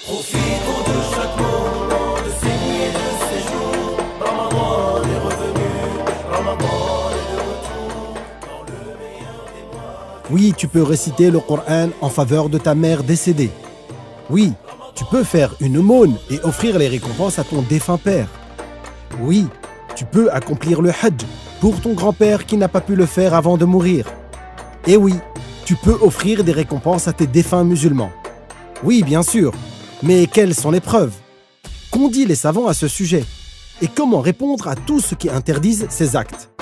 Profitons de chaque moment de saigner de ces jours. Ramadan est revenu, Ramadan est de retour dans le meilleur des mois. Oui, tu peux réciter le Coran en faveur de ta mère décédée. Oui, tu peux faire une aumône et offrir les récompenses à ton défunt père. Oui, tu peux accomplir le Hajj pour ton grand-père qui n'a pas pu le faire avant de mourir. Et oui, tu peux offrir des récompenses à tes défunts musulmans. Oui, bien sûr, mais quelles sont les preuves? Qu'ont dit les savants à ce sujet? Et comment répondre à tous ceux qui interdisent ces actes?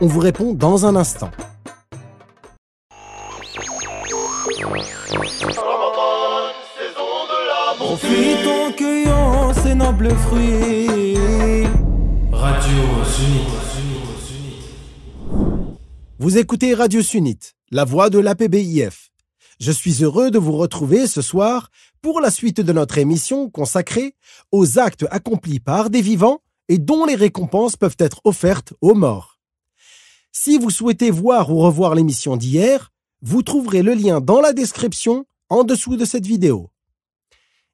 On vous répond dans un instant. Ramadan, saison de la bonté. Profitons, cueillons ces nobles fruits. Radio Sunnite. Vous écoutez Radio Sunnite, la voix de l'APBIF. Je suis heureux de vous retrouver ce soir pour la suite de notre émission consacrée aux actes accomplis par des vivants et dont les récompenses peuvent être offertes aux morts. Si vous souhaitez voir ou revoir l'émission d'hier, vous trouverez le lien dans la description en dessous de cette vidéo.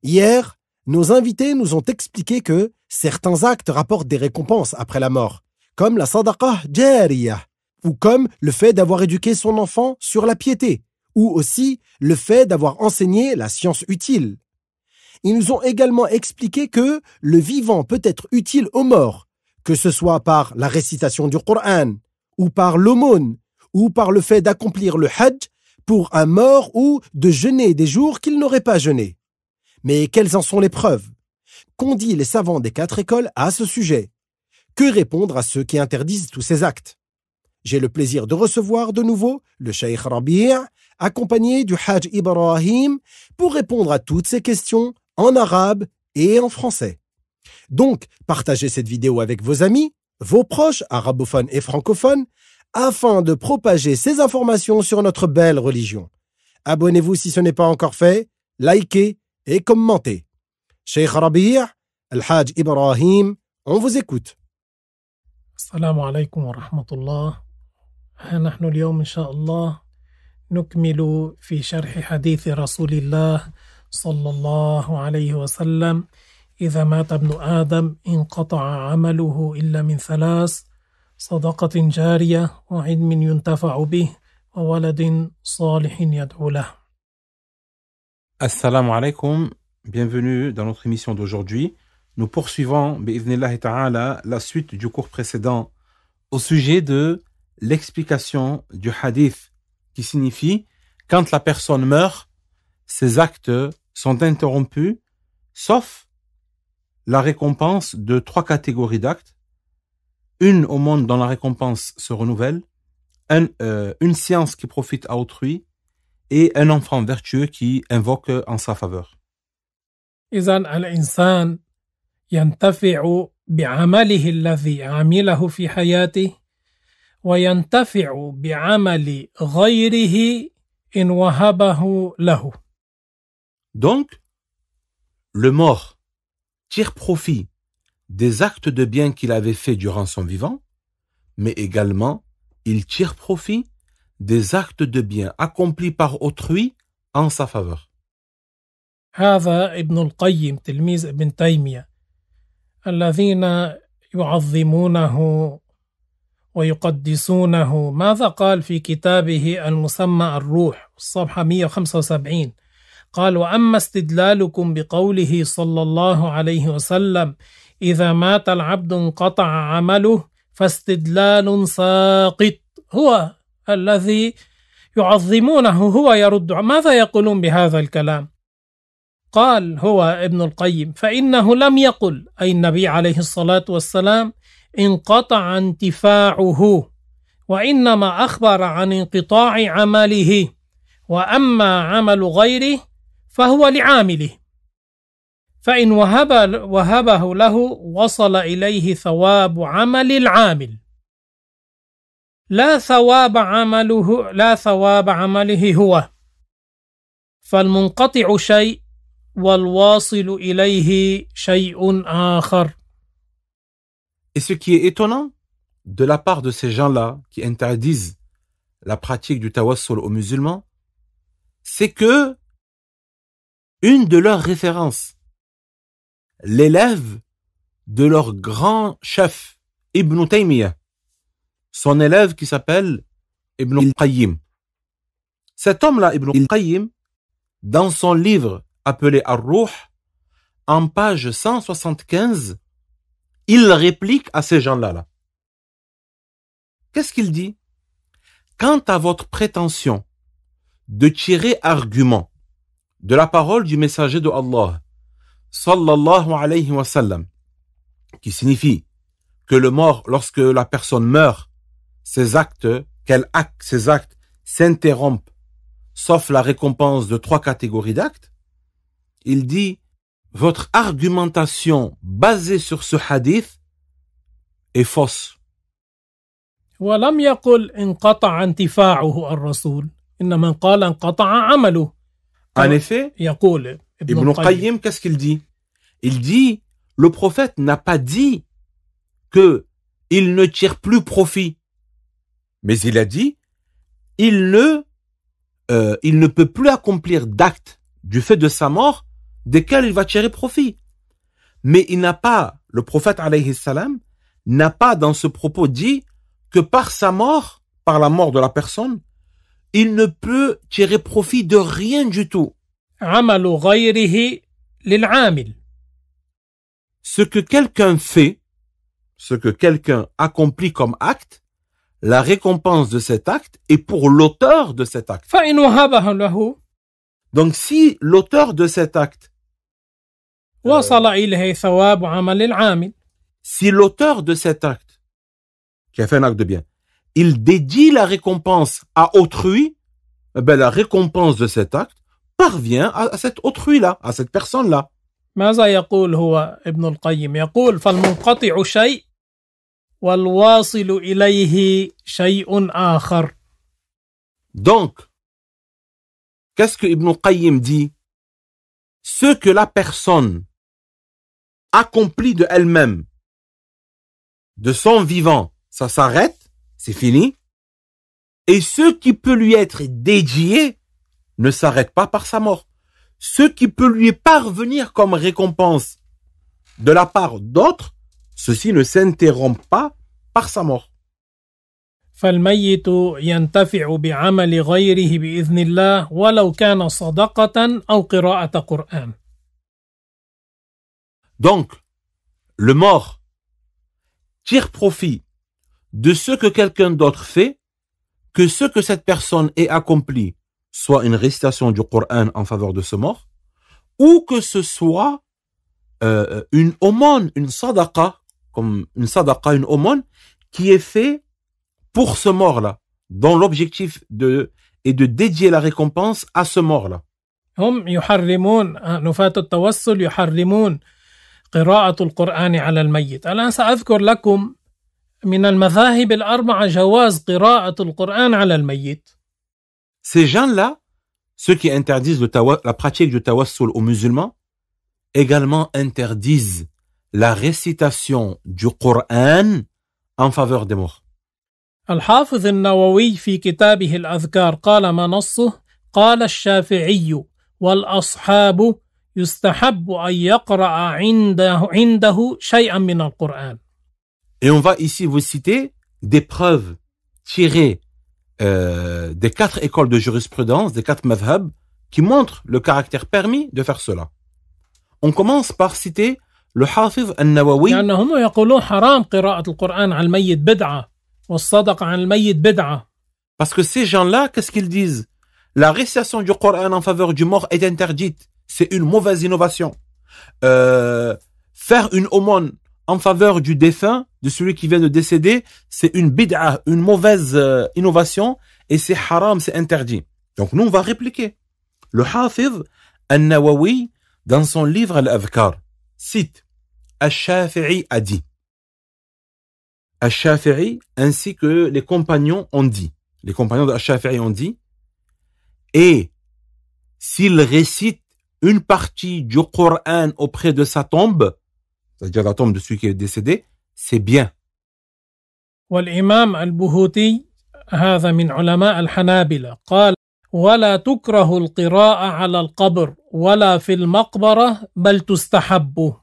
Hier, nos invités nous ont expliqué que certains actes rapportent des récompenses après la mort, comme la sadaqa jariyah, ou comme le fait d'avoir éduqué son enfant sur la piété, ou aussi le fait d'avoir enseigné la science utile. Ils nous ont également expliqué que le vivant peut être utile aux morts, que ce soit par la récitation du Coran, ou par l'aumône, ou par le fait d'accomplir le Hajj pour un mort ou de jeûner des jours qu'il n'aurait pas jeûné. Mais quelles en sont les preuves? Qu'ont dit les savants des 4 écoles à ce sujet? Que répondre à ceux qui interdisent tous ces actes? J'ai le plaisir de recevoir de nouveau le Cheikh Rabi', accompagné du Hajj Ibrahim, pour répondre à toutes ces questions en arabe et en français. Donc, partagez cette vidéo avec vos amis, vos proches, arabophones et francophones, afin de propager ces informations sur notre belle religion. Abonnez-vous si ce n'est pas encore fait, likez et commentez. Cheikh Rabi', Al-Hajj Ibrahim, on vous écoute. السلام عليكم ورحمة الله. نحن اليوم إن شاء الله نكمل في شرح حديث رسول الله صلى الله عليه وسلم: إذا مات ابن آدم انقطع عمله إلا من 3: صدقة جارية وعلم ينتفع به وولد صالح يدعو له. Assalamu alaikum, bienvenue dans notre émission d'aujourd'hui. Nous poursuivons, bi'idhnillahi ta'ala, la suite du cours précédent au sujet de l'explication du hadith, qui signifie quand la personne meurt, ses actes sont interrompus, sauf la récompense de 3 catégories d'actes. Une au monde dont la récompense se renouvelle, une science qui profite à autrui et un enfant vertueux qui invoque en sa faveur. إذن الإنسان ينتفع بعمله الذي عمله في حياته وينتفع بعمل غيره إن وهبه له. Donc, le mort tire profit des actes de bien qu'il avait fait durant son vivant, mais également il tire profit des actes de bien accomplis par autrui en sa faveur. هذا ابن القيم تلميذ ابن تيمية الذين يعظمونه ويقدسونه. ماذا قال في كتابه المسمى الروح الصفحة 175؟ قال: وأما استدلالكم بقوله صلى الله عليه وسلم: إذا مات العبد انقطع عمله، فاستدلال ساقط. هو الذي يعظمونه هو يرد. ماذا يقولون بهذا الكلام؟ قال هو ابن القيم: فإنه لم يقل أي النبي عليه الصلاة والسلام انقطع انتفاعه، وإنما أخبر عن انقطاع عمله، وأما عمل غيره فهو لعامله، فإن وهبه له وصل إليه ثواب عمل العامل، لا ثواب عمله هو، فالمنقطع شيء والواصل إليه شيء آخر. Et ce qui est étonnant de la part de ces gens-là qui interdisent la pratique du tawassul aux musulmans, c'est que une de leurs références l'élève de leur grand chef, Ibn Taymiyyah. Son élève qui s'appelle Ibn al-Qayyim. Cet homme-là, Ibn al-Qayyim, dans son livre appelé Ar-Ruh, en page 175, il réplique à ces gens-là. Qu'est-ce qu'il dit? Quant à votre prétention de tirer argument de la parole du messager de Allah, sallallahu alayhi wa sallam, qui signifie que le mort, lorsque la personne meurt, ses actes s'interrompent, sauf la récompense de 3 catégories d'actes, il dit, votre argumentation basée sur ce hadith est fausse. ولم يقل انقطع انتفاعه الرسول إنما قال انقطع عمله. En effet, يقول Ibn al-Qayyim, qu'est-ce qu'il dit? Il dit, le prophète n'a pas dit que il ne tire plus profit, mais il a dit, il ne peut plus accomplir d'actes du fait de sa mort desquels il va tirer profit. Mais il n'a pas, le prophète alayhi salam, n'a pas dans ce propos dit que par sa mort, par la mort de la personne, il ne peut tirer profit de rien du tout. عمل غيره للعامل. Ce que quelqu'un fait, ce que quelqu'un accomplit comme acte, la récompense de cet acte est pour l'auteur de cet acte. فإن وهبه له Donc si l'auteur de cet acte, وصل إليه ثواب عمل العامل. si l'auteur de cet acte, qui a fait un acte de bien, il dédie la récompense à autrui, eh ben la récompense de cet acte parvient à cet autrui-là, à cette personne-là. ماذا يقول هو ابن القيم؟ يقول فالمنقطع شيء والواصل إليه شيء آخر. Donc, qu'est-ce que Ibn Qayyim dit? Ce que la personne accomplit de elle-même, de son vivant, ça s'arrête, c'est fini. Et ce qui peut lui être dédié ne s'arrête pas par sa mort. Ce qui peut lui parvenir comme récompense de la part d'autres, ceci ne s'interrompt pas par sa mort. فالميت ينتفع بعمل غيره بإذن الله ولو كان صدقة أو قراءة قرآن. Donc, le mort tire profit de ce que quelqu'un d'autre fait, que ce que cette personne ait accompli, soit une récitation du Coran en faveur de ce mort, ou que ce soit une aumône, une sadaqa, une aumône, qui est fait pour ce mort-là, dont l'objectif est de dédier la récompense à ce mort-là. هم يحرمون نفاة التوسل يحرمون قراءة القرآن على الميت. الآن سأذكر لكم من المذاهب الأربعة جواز قراءة القرآن على الميت. Ces gens-là, ceux qui interdisent la pratique du tawassul aux musulmans, également interdisent la récitation du Coran en faveur des morts. الحافظ النووي في كتابه الأذكار قال ما نصه قال الشافعي والأصحاب يستحب أن يقرأ عنده شيئا من القرآن. Et on va ici vous citer des preuves tirées des 4 écoles de jurisprudence, des 4 madhhab, qui montrent le caractère permis de faire cela. On commence par citer le Hafiz al-Nawawi. لأنهم يقولون حرام قراءة القرآن على الميت بدعة والصدقة عن الميت بدعة. Parce que ces gens-là, qu'est-ce qu'ils disent? La récitation du Coran en faveur du mort est interdite. C'est une mauvaise innovation. Faire une aumône en faveur du défunt, de celui qui vient de décéder, c'est une bid'a, une mauvaise innovation, et c'est haram, c'est interdit. Donc nous, on va répliquer. Le Hafiz al-Nawawi, dans son livre Al-Adhkar, cite Al-Shafi'i a dit. Al-Shafi'i ainsi que les compagnons ont dit. Les compagnons de Al-Shafi'i ont dit. Et s'il récite une partie du Coran auprès de sa tombe, c'est-à-dire la tombe de celui qui est décédé, c'est bien. والإمام البهوتي هذا من علماء الحنابلة قال ولا تكره القراءة على القبر ولا في المقبرة بل تستحب.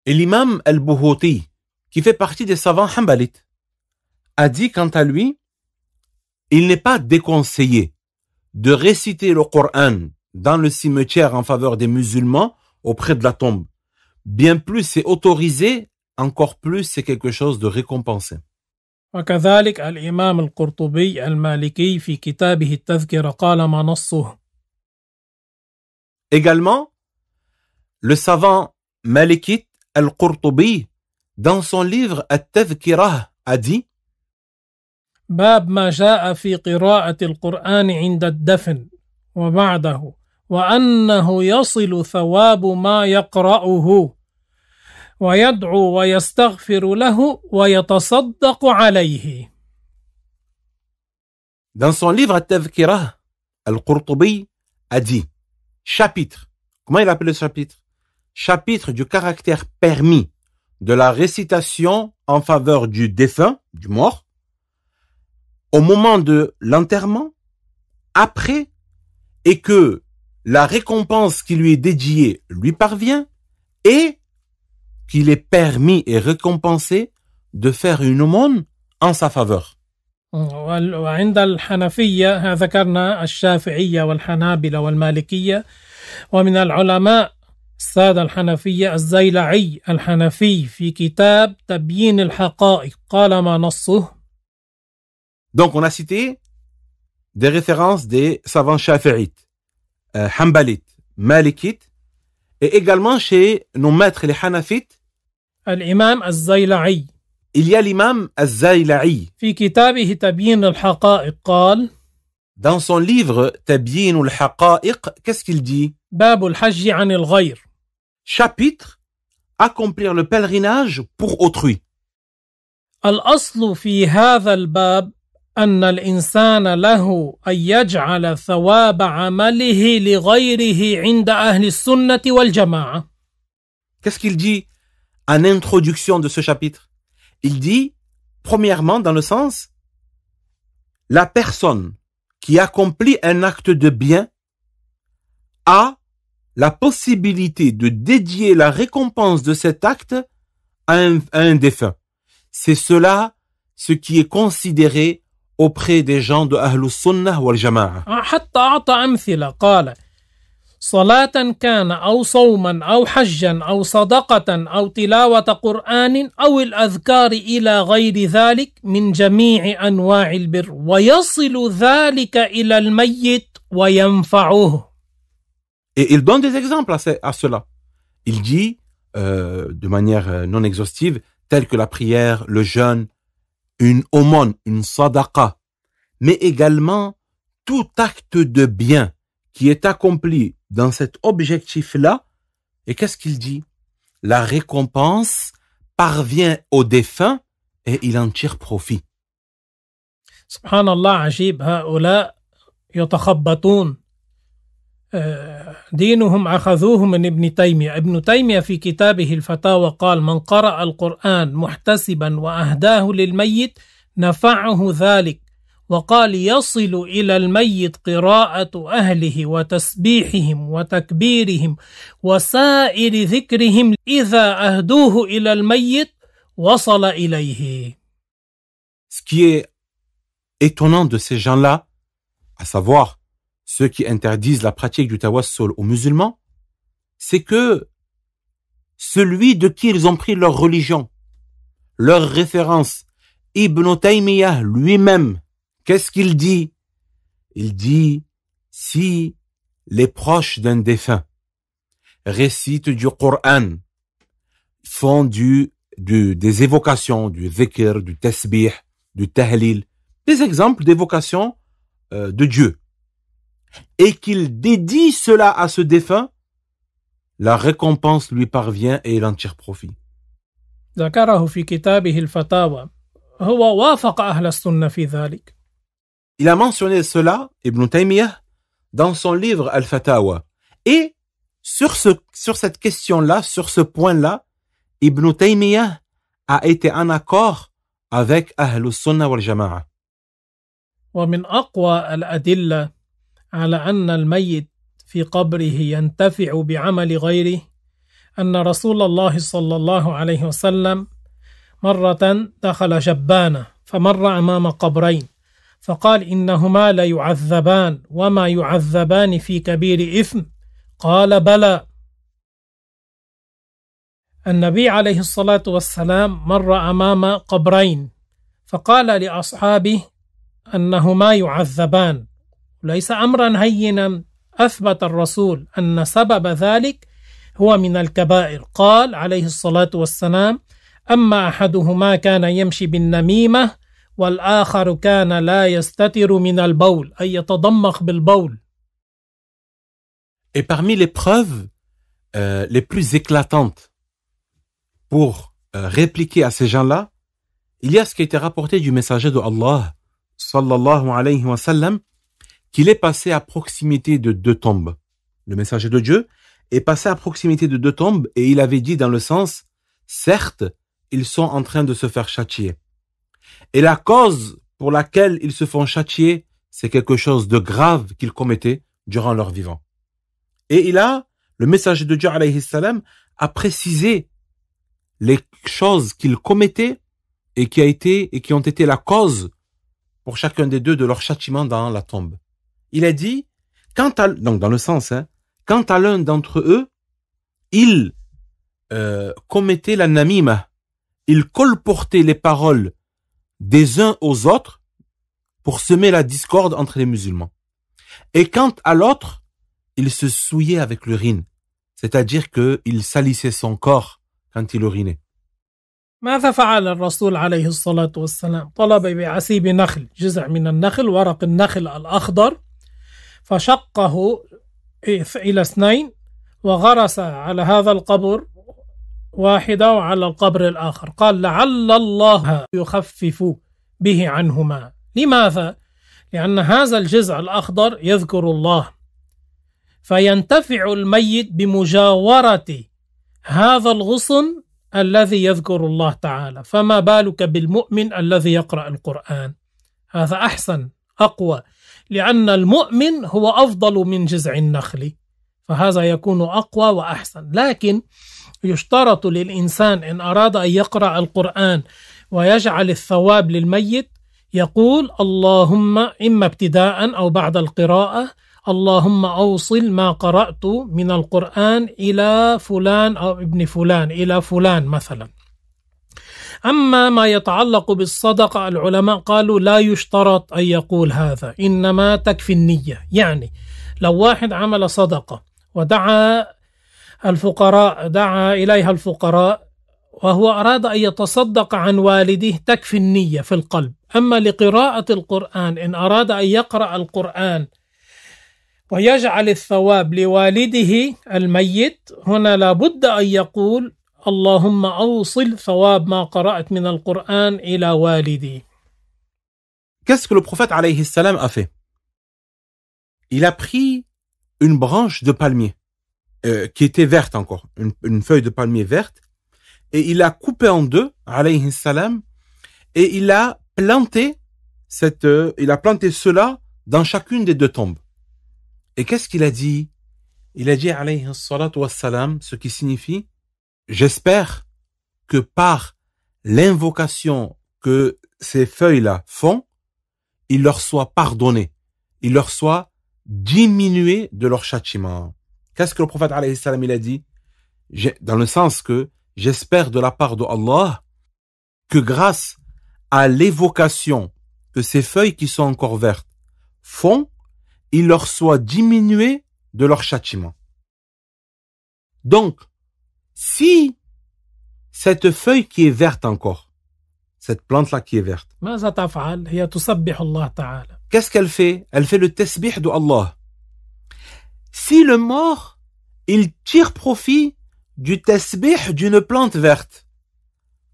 Et l'imam al-Buhouti, qui fait partie des savants hanbalites, a dit quant à lui, il n'est pas déconseillé de réciter le Coran dans le cimetière en faveur des musulmans auprès de la tombe. Bien plus c'est autorisé, encore plus c'est quelque chose de récompensé. وكذلك الإمام القرطبي المالكي في كتابه التذكرة قال ما نصه. Également, le savant malikite al-Qurtubi, dans son livre At-Tadhkirah, a dit باب ما جاء في قراءة القرآن عند الدفن وبعده وأنه يصل ثواب ما يقرأه ويدعو ويستغفر له ويتصدق عليه. Dans son livre At-Tadhkirah, al-Qurtubi a dit chapitre. Comment il appelle le chapitre? Chapitre du caractère permis de la récitation en faveur du défunt, du mort, au moment de l'enterrement, après, et que la récompense qui lui est dédiée lui parvient, et qu'il est permis et récompensé de faire une aumône en sa faveur. وعند الحنفية ذكرنا الشافعية والحنابلة والمالكية، ومن العلماء السادة الحنفية الزيلعي الحنفي في كتاب تبيين الحقائق قال ما نصه. Donc on a cité des références des savants shafi'ites, hanbalites, malikites, et également chez nos maîtres les hanafites, الإمام الزيلعي il y a l'imam al-Zayla'i. في كتابه تبيين الحقائق قال Dans son livre Tabyin al-Haqa'iq, qu'est-ce qu'il dit? باب الحج عن الغير. Chapitre accomplir le pèlerinage pour autrui. الأصل في هذا الباب أن الإنسان له أن يجعل ثواب عمله لغيره عند أهل السنة والجماعة. Qu'est-ce qu'il dit en introduction de ce chapitre? Il dit, premièrement, dans le sens, la personne qui accomplit un acte de bien a la possibilité de dédier la récompense de cet acte à un défunt. C'est cela ce qui est considéré auprès des gens de Ahlus Sunnah wal Jama'a. حتى أعطى أمثلة قال صلاة كان أو صوما أو حجا أو صدقة أو تلاوة قرآن أو الأذكار إلى غير ذلك من جميع أنواع البر ويصل ذلك إلى الميت وينفعه. Et il donne des exemples à cela. Il dit, de manière non exhaustive, telles que la prière, le jeûne, une aumône, une sadaqa, mais également tout acte de bien qui est accompli dans cet objectif-là. Et qu'est-ce qu'il dit? La récompense parvient au défunt et il en tire profit. سبحان الله عجيب، هؤلاء يتخبطون دينهم أخذوه من ابن تيمية. ابن تيمية في كتابه الفتاوى قال من قرأ القرآن محتسبا وأهداه للميت نفعه ذلك، وقال يصل إلى الميت قراءة أهله وتسبيحهم وتكبيرهم وسائر ذكرهم إذا أهدوه إلى الميت وصل إليه. Ce qui est étonnant de ces gens-là, à savoir ceux qui interdisent la pratique du tawassul aux musulmans, c'est que celui de qui ils ont pris leur religion, leur référence, Ibn Taymiyyah lui-même, qu'est-ce qu'il dit? Il dit, si les proches d'un défunt récitent du Coran, font des évocations, du dhikr, du tasbih, du tahlil, des exemples d'évocation de Dieu, et qu'il dédie cela à ce défunt, la récompense lui parvient et il en tire profit. ذكره في كتابه الفتاوى هو وافق أهل السنة في ذلك. Il a mentionné cela, Ibn Taymiyyah, dans son livre Al-Fatawa. Et sur cette question-là, sur ce point-là, Ibn Taymiyyah a été en accord avec Ahlus Sunnah wal Jama'a. ومن أقوى الأدلة على أن الميت في قبره ينتفع بعمل غيره أن رسول الله صلى الله عليه وسلم مرة دخل جبانة فمر أمام قبرين فقال إنهما ليعذبان وما يعذبان في كبير إثم قال بلى. النبي عليه الصلاة والسلام مر أمام قبرين فقال لأصحابه أنهما يعذبان، ليس أمرا هينا، أثبت الرسول أن سبب ذلك هو من الكبائر. قال عليه الصلاة والسلام أما أحدهما كان يمشي بالنميمة والآخر كان لا يستتر من البول، أي يتضمخ بالبول. Et parmi les preuves les plus éclatantes pour répliquer à ces gens-là, il y a ce qui a été rapporté du messager de Allah, sallallahu alayhi wa sallam, qu'il est passé à proximité de deux tombes. Le messager de Dieu est passé à proximité de deux tombes et il avait dit dans le sens, certes, ils sont en train de se faire châtier. Et la cause pour laquelle ils se font châtier, c'est quelque chose de grave qu'ils commettaient durant leur vivant. Et le messager de Dieu, alayhi salam, a précisé les choses qu'ils commettaient et qui ont été la cause pour chacun des deux de leur châtiment dans la tombe. Il a dit, donc dans le sens, quant à l'un d'entre eux, il commettait la namima, il colportait les paroles des uns aux autres pour semer la discorde entre les musulmans. Et quant à l'autre, il se souillait avec l'urine, c'est-à-dire qu'il salissait son corps quand il urinait. ماذا فعل الرسول عليه الصلاة والسلام؟ طلب بعسيب نخل، جزء من النخل، ورق النخل الأخضر، فشقه إلى اثنين وغرس على هذا القبر واحدة وعلى القبر الآخر. قال لعل الله يخفف به عنهما. لماذا؟ لأن هذا الجزء الأخضر يذكر الله، فينتفع الميت بمجاورة هذا الغصن الذي يذكر الله تعالى، فما بالك بالمؤمن الذي يقرأ القرآن؟ هذا أحسن أقوى، لأن المؤمن هو أفضل من جذع النخل، فهذا يكون أقوى وأحسن. لكن يشترط للإنسان إن أراد أن يقرأ القرآن ويجعل الثواب للميت يقول اللهم إما ابتداء أو بعد القراءة اللهم أوصل ما قرأت من القرآن إلى فلان أو ابن فلان، إلى فلان مثلا. أما ما يتعلق بالصدقة العلماء قالوا لا يشترط أن يقول هذا، إنما تكفي النية. يعني لو واحد عمل صدقة ودعا الفقراء، دعا إليها الفقراء وهو أراد أن يتصدق عن والده، تكفي النية في القلب. أما لقراءة القرآن إن أراد أن يقرأ القرآن ويجعل الثواب لوالده الميت، هنا لابد أن يقول اللهم أوصل ثواب ما قرأت من القرآن إلى والدي. Qu'est-ce que le prophète alayhi salam a fait? Il a pris une branche de palmier qui était verte encore, une feuille de palmier verte, et il a coupé en deux, alayhi salam, et il a planté cela dans chacune des deux tombes. Et qu'est-ce qu'il a dit? Il a dit, alayhi salatu wassalam, ce qui signifie, j'espère que par l'invocation que ces feuilles-là font, il leur soit pardonné, il leur soit diminué de leur châtiment. Qu'est-ce que le prophète, alayhi salam, il a dit? Dans le sens que j'espère de la part de Allah que grâce à l'évocation que ces feuilles qui sont encore vertes font, il leur soit diminué de leur châtiment. Donc, si cette feuille qui est verte encore, cette plante-là qui est verte, qu'est-ce qu'elle fait? Elle fait le tasbih de Allah. Si le mort, il tire profit du tasbih d'une plante verte,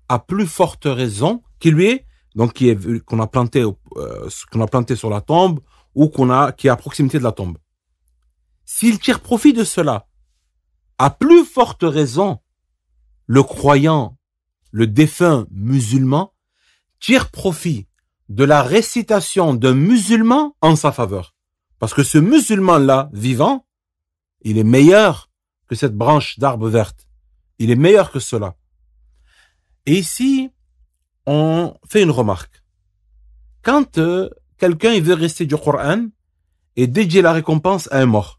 à plus forte raison qui lui est, donc qu'on a planté sur la tombe, ou qui est à proximité de la tombe. S'il tire profit de cela, à plus forte raison, le croyant, le défunt musulman, tire profit de la récitation d'un musulman en sa faveur. Parce que ce musulman-là, vivant, il est meilleur que cette branche d'arbre verte. Il est meilleur que cela. Et ici, on fait une remarque. Quand quelqu'un il veut rester du Coran et dédier la récompense à un mort,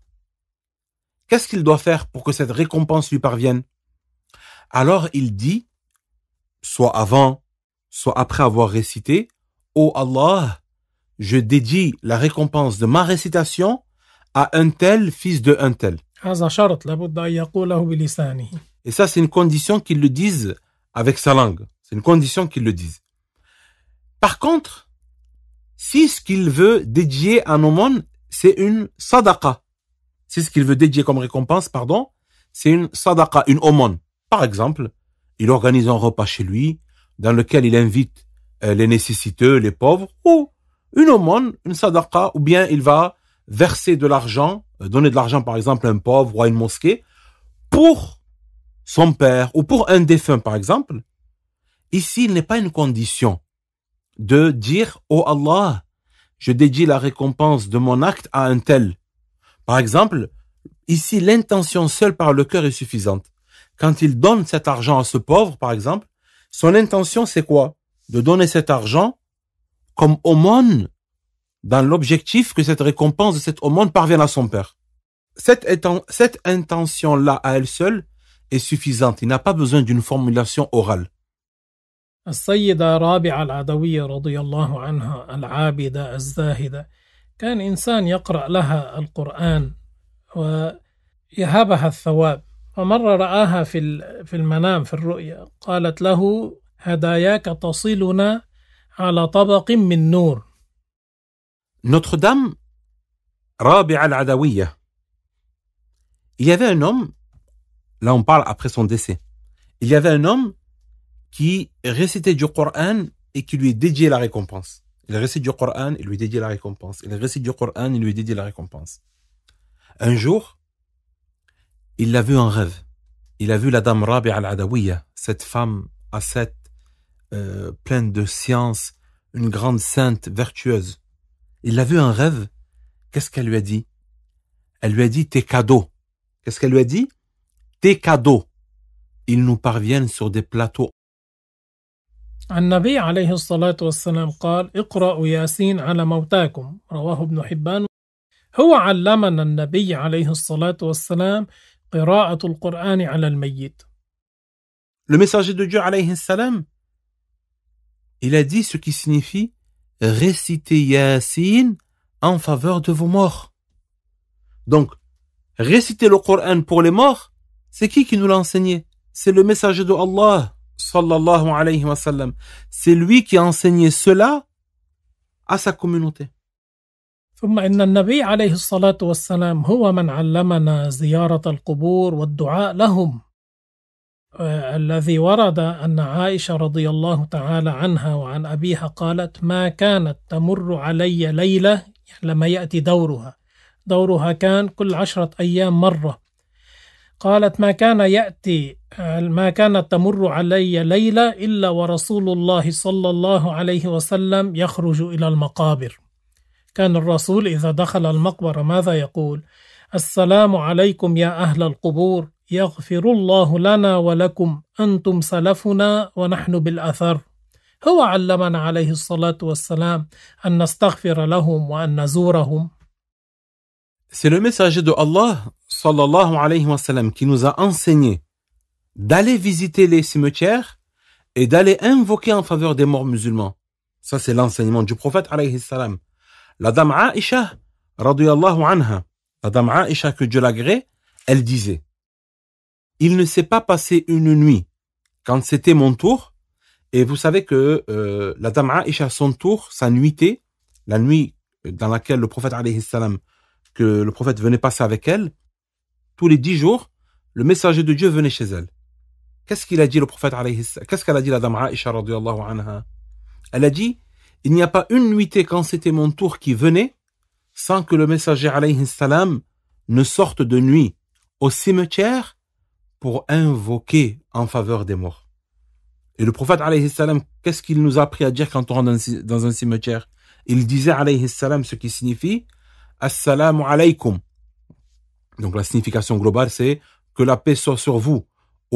qu'est-ce qu'il doit faire pour que cette récompense lui parvienne? Alors il dit, soit avant, soit après avoir récité, « Oh Allah, je dédie la récompense de ma récitation à un tel fils de un tel. » هذا شرط لابد أن يقوله بلسانه. Et ça, c'est une condition qu'ils le disent avec sa langue. C'est une condition qu'ils le disent. Par contre, si ce qu'il veut dédier à un aumône, c'est une sadaqa. Si ce qu'il veut dédier comme récompense, c'est une sadaqa, une aumône. Par exemple, il organise un repas chez lui, dans lequel il invite les nécessiteux, les pauvres, ou une aumône, une sadaqa, ou bien il va verser de l'argent, donner de l'argent par exemple à un pauvre ou à une mosquée, pour son père ou pour un défunt par exemple. Ici, il n'est pas une condition de dire « Oh Allah, je dédie la récompense de mon acte à un tel ». Par exemple, ici, l'intention seule par le cœur est suffisante. Quand il donne cet argent à ce pauvre, par exemple, son intention, c'est quoi? De donner cet argent comme aumône dans l'objectif que cette récompense de cette aumône parvienne à son père. Cette intention-là, à elle seule, est suffisante. Il n'a pas besoin d'une formulation orale. السيدة رابعة العدوية رضي الله عنها العابدة الزاهدة كان إنسان يقرأ لها القرآن ويهبها الثواب، فمرة رآها في المنام في الرؤيا قالت له هداياك تصلنا على طبق من نور. Notre-Dame, Rabi'a al-Adawiyya, il y avait un homme, là on parle après son décès, il y avait un homme qui récitait du Coran et qui lui dédiait la récompense. Il récite du Coran, il lui dédiait la récompense. Il récite du Coran, il lui dédiait la récompense. Un jour, il l'a vu en rêve. Il a vu la dame Rabi'a al-Adawiyya, cette femme ascète, pleine de science, une grande sainte, vertueuse. Il l'a vu en rêve. Qu'est-ce qu'elle lui a dit? Elle lui a dit, tes cadeaux. Qu'est-ce qu'elle lui a dit? Tes cadeaux. Ils nous parviennent sur des plateaux. النبي عليه الصلاة والسلام قال اقرأوا ياسين على موتاكم رواه ابن حبان. هو علمنا النبي عليه الصلاة والسلام قراءة القرآن على الميت. Le messager de Dieu alayhi salam, il a dit ce qui signifie réciter Yasin en faveur de vos morts. Donc, réciter le Coran pour les morts, c'est qui nous l'a enseigné? C'est le messager de Allah, sallallahu alayhi wa sallam. C'est lui qui a enseigné cela à sa communauté. ثم إن النبي عليه الصلاة والسلام هو من علمنا زيارة القبور والدعاء لهم. الذي ورد أن عائشة رضي الله تعالى عنها وعن أبيها قالت ما كانت تمر علي ليلة لما يأتي دورها كان كل 10 أيام مرة. قالت ما كانت تمر علي ليلة إلا ورسول الله صلى الله عليه وسلم يخرج إلى المقابر. كان الرسول إذا دخل المقبرة ماذا يقول؟ السلام عليكم يا أهل القبور يغفر الله لنا ولكم أنتم سلفنا ونحن بالأثر. هو علمنا عليه الصلاة والسلام أن نستغفر لهم وأن نزورهم. C'est le messager de Allah, sallallahu alayhi wa sallam, qui nous a enseigné d'aller visiter les cimetières et d'aller invoquer en faveur des morts musulmans. Ça, c'est l'enseignement du prophète, alayhi salam. La dame Aïcha, radiyallahu anha, la dame Aïcha, que Dieu l'agrée, elle disait, il ne s'est pas passé une nuit quand c'était mon tour. Et vous savez que la dame Aïcha, son tour, sa nuitée, la nuit dans laquelle le prophète, alayhi salam, que le prophète venait passer avec elle, tous les 10 jours, le messager de Dieu venait chez elle. Qu'est-ce qu'il a dit le prophète alayhi salam? Qu'est-ce qu'elle a dit la dame Aïcha radiyallahu anha? Elle a dit, il n'y a pas une nuitée quand c'était mon tour qui venait sans que le messager alayhi salam ne sorte de nuit au cimetière pour invoquer en faveur des morts. Et le prophète alayhi salam, qu'est-ce qu'il nous a appris à dire quand on rentre dans un cimetière? Il disait alayhi salam ce qui signifie Assalamu alaykum. Donc la signification globale, c'est que la paix soit sur vous,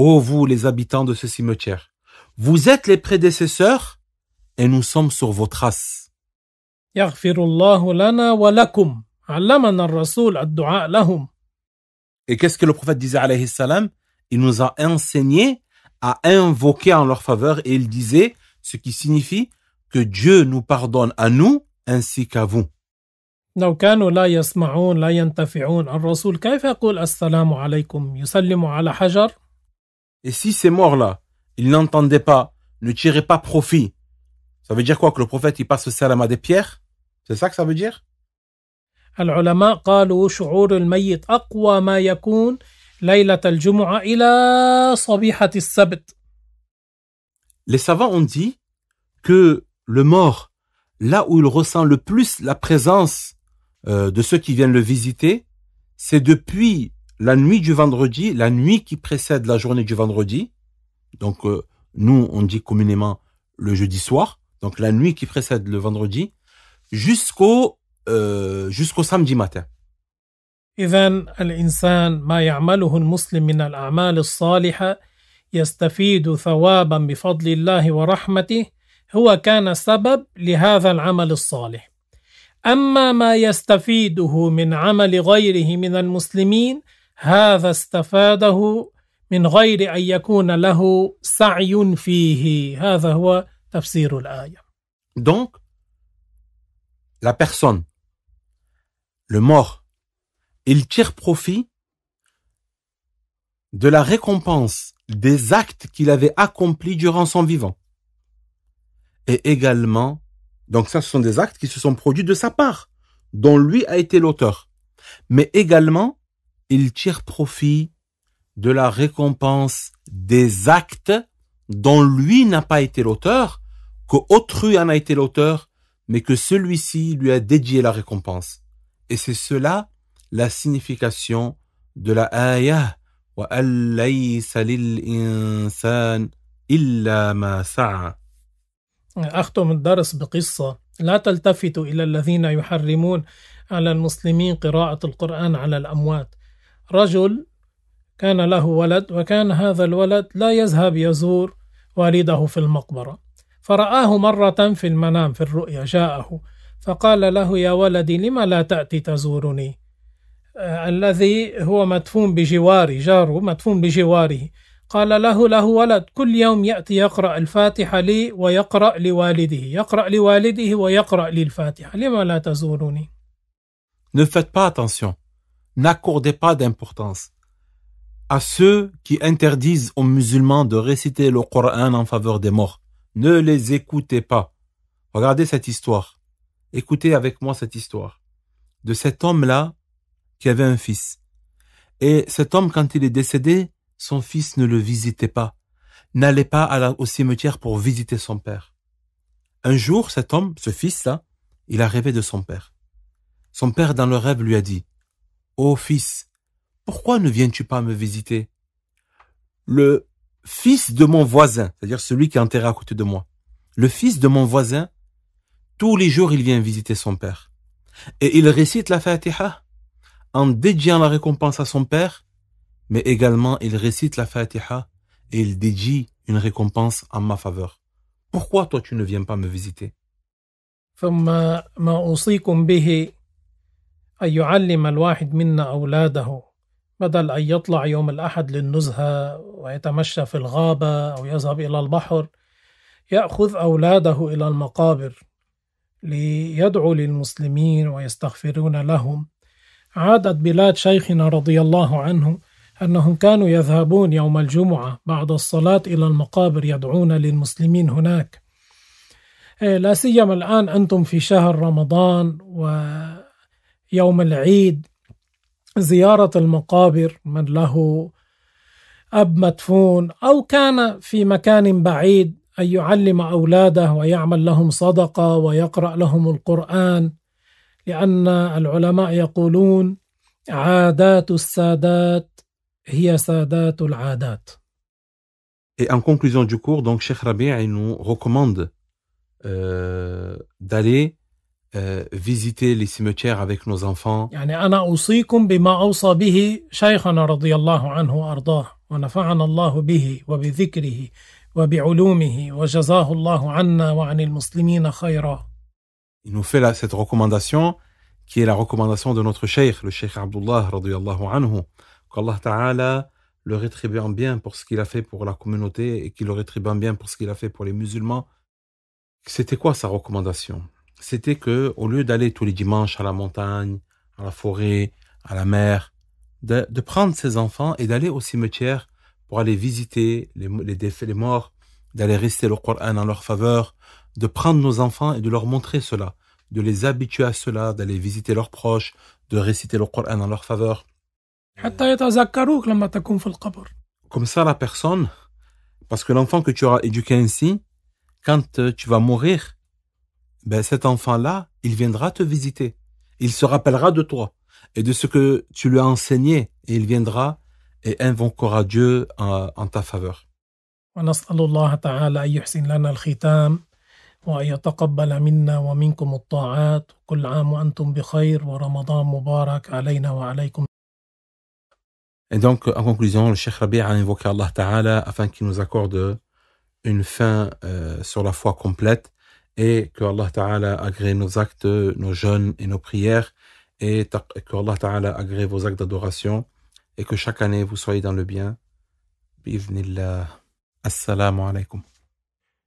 Ô vous les habitants de ce cimetière, vous êtes les prédécesseurs et nous sommes sur vos traces. يغفر الله لنا ولكم علمنا الرسول الدعاء لهم. Et qu'est-ce que le prophète disait alayhi salam? Il nous a enseigné à invoquer en leur faveur et il disait, ce qui signifie que Dieu nous pardonne à nous ainsi qu'à vous. لو كانوا لا يسمعون لا ينتفعون الرسول كيف يقول السلام عليكم يسلم على حجر؟ Et si ces morts-là, ils n'entendaient pas, ne tiraient pas profit, ça veut dire quoi? Que le prophète, il passe le salam à des pierres? C'est ça que ça veut dire? العلماء قالوا شعور الميت أقوى ما يكون ليلة الجمعة إلى صبيحة السبت. Les savants ont dit que le mort, là où il ressent le plus la présence de ceux qui viennent le visiter, c'est depuis la nuit du vendredi, la nuit qui précède la journée du vendredi. Donc, nous, on dit communément le jeudi soir. Donc, la nuit qui précède le vendredi, jusqu'au samedi matin. إذن الإنسان ما يعمله المسلم من الأعمال الصالحة يستفيد ثوابا بفضل الله ورحمته هو كان سبب لهذا العمل الصالح. أما ما يستفيده من عمل غيره من المسلمين هذا استفاده من غير أن يكون له سعي فيه. هذا هو تفسير الآية. Donc, la personne, le mort, il tire profit de la récompense des actes qu'il avait accomplis durant son vivant. Et également, donc ça, ce sont des actes qui se sont produits de sa part, dont lui a été l'auteur. Mais également, il tire profit de la récompense des actes dont lui n'a pas été l'auteur, qu'autrui en a été l'auteur, mais que celui-ci lui a dédié la récompense. Et c'est cela la signification de la ayah وَأَن لَيْسَ لِلْإِنسَانِ إِلَّا مَا سَعَى. أختم الدرس بقصة. لا تلتفتوا إلى الذين يحرمون على المسلمين قراءة القرآن على الأموات. رجل كان له ولد وكان هذا الولد لا يذهب يزور والده في المقبرة، فرآه مرة في المنام في الرؤيا جاءه فقال له يا ولدي لما لا تأتي تزورني؟ الذي هو مدفون بجواري، جاره مدفون بجواره. قال له ولد كل يوم يأتي يقرأ الفاتحة لي ويقرأ لوالده، يقرأ لوالده ويقرأ لي الفاتحة، لما لا تزورني؟ Ne faites pas attention, n'accordez pas d'importance à ceux qui interdisent aux musulmans de réciter le Coran en faveur des morts. Ne les écoutez pas. Regardez cette histoire. Écoutez avec moi cette histoire de cet homme-là qui avait un fils. Et cet homme, quand il est décédé, son fils ne le visitait pas, n'allait pas au cimetière pour visiter son père. Un jour, cet homme, ce fils-là, il a rêvé de son père. Son père, dans le rêve, lui a dit « Ô fils, pourquoi ne viens-tu pas me visiter? Le fils de mon voisin, c'est-à-dire celui qui est enterré à côté de moi, le fils de mon voisin, tous les jours, il vient visiter son père. Et il récite la Fatiha en dédiant la récompense à son père, mais également il récite la Fatiha et il dédie une récompense en ma faveur. Pourquoi toi tu ne viens pas me visiter? ثم ما أوصيكم به أن يعلم الواحد منا أولاده بدل أن يطلع يوم الأحد للنزهة ويتمشى في الغابة أو يذهب إلى البحر، يأخذ أولاده إلى المقابر ليدعو للمسلمين ويستغفرون لهم. عادت بلاد شيخنا رضي الله عنه أنهم كانوا يذهبون يوم الجمعة بعد الصلاة إلى المقابر يدعون للمسلمين هناك. لا سيما الآن أنتم في شهر رمضان ويوم العيد، زيارة المقابر من له أب مدفون أو كان في مكان بعيد أن يعلم أولاده ويعمل لهم صدقة ويقرأ لهم القرآن، لأن العلماء يقولون عادات السادات هي سادات العادات. Et en conclusion du cours, donc Cheikh Rabi' il nous recommande d'aller visiter les cimetières avec nos enfants. يعني أنا أوصيكم بما أوصى به شيخنا رضي الله عنه وأرضاه. ونفعنا الله به وبذكره وبعلومه وجزاه الله عنا وعن المسلمين خيرا. Il nous fait cette recommandation qui est la recommandation de notre cheikh, le cheikh Abdullah radiyallahu anhu, qu'Allah Ta'ala le rétribue en bien pour ce qu'il a fait pour la communauté et qu'il le rétribue en bien pour ce qu'il a fait pour les musulmans. C'était quoi sa recommandation? C'était que, au lieu d'aller tous les dimanches à la montagne, à la forêt, à la mer, de prendre ses enfants et d'aller au cimetière pour aller visiter les défunts, les morts, d'aller réciter le Coran en leur faveur, de prendre nos enfants et de leur montrer cela, de les habituer à cela, d'aller visiter leurs proches, de réciter le Coran en leur faveur. حتى يتذكروك لما تكون في القبر. Comme ça, la personne, parce que l'enfant que tu auras éduqué ainsi, quand tu vas mourir, ben cet enfant-là, il viendra te visiter. Il se rappellera de toi et de ce que tu lui as enseigné et il viendra et invoquera Dieu en ta faveur. ونسأل الله تعالى أن يحسن لنا الختام وأن يتقبل منا ومنكم الطاعات. كل عام وأنتم بخير ورمضان مبارك علينا وعليكم. Et donc, en conclusion, le Cheikh Rabi' a invoqué Allah Ta'ala afin qu'il nous accorde une fin sur la foi complète et que Allah Ta'ala agrée nos actes, nos jeûnes et nos prières et que Allah Ta'ala agrée vos actes d'adoration et que chaque année vous soyez dans le bien. Bi'idhnillah. Assalamu alaikum.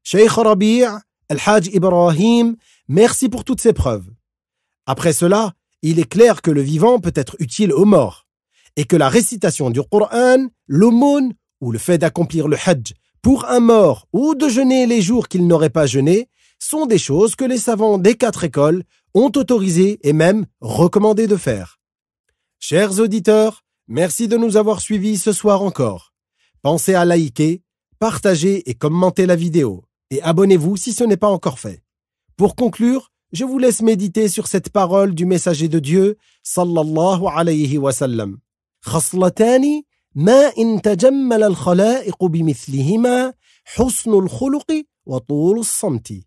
Cheikh Rabi' Al-Hajj Ibrahim, merci pour toutes ces preuves. Après cela, il est clair que le vivant peut être utile aux morts et que la récitation du Coran, l'aumône ou le fait d'accomplir le Hajj pour un mort ou de jeûner les jours qu'il n'aurait pas jeûné sont des choses que les savants des 4 écoles ont autorisé et même recommandé de faire. Chers auditeurs, merci de nous avoir suivis ce soir encore. Pensez à liker, partager et commenter la vidéo et abonnez-vous si ce n'est pas encore fait. Pour conclure, je vous laisse méditer sur cette parole du messager de Dieu sallallahu alayhi wa sallam. خصلتان ما إن تجمل الخلائق بمثلهما حسن الخلق وطول الصمت,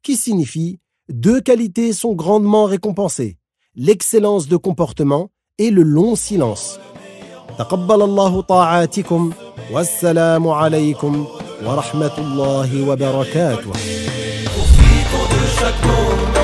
qui signifie 2 qualités sont grandement récompensées, l'excellence de comportement et le long silence. تقبل الله طاعاتكم والسلام عليكم ورحمة الله وبركاته. Profitons de chaque moment.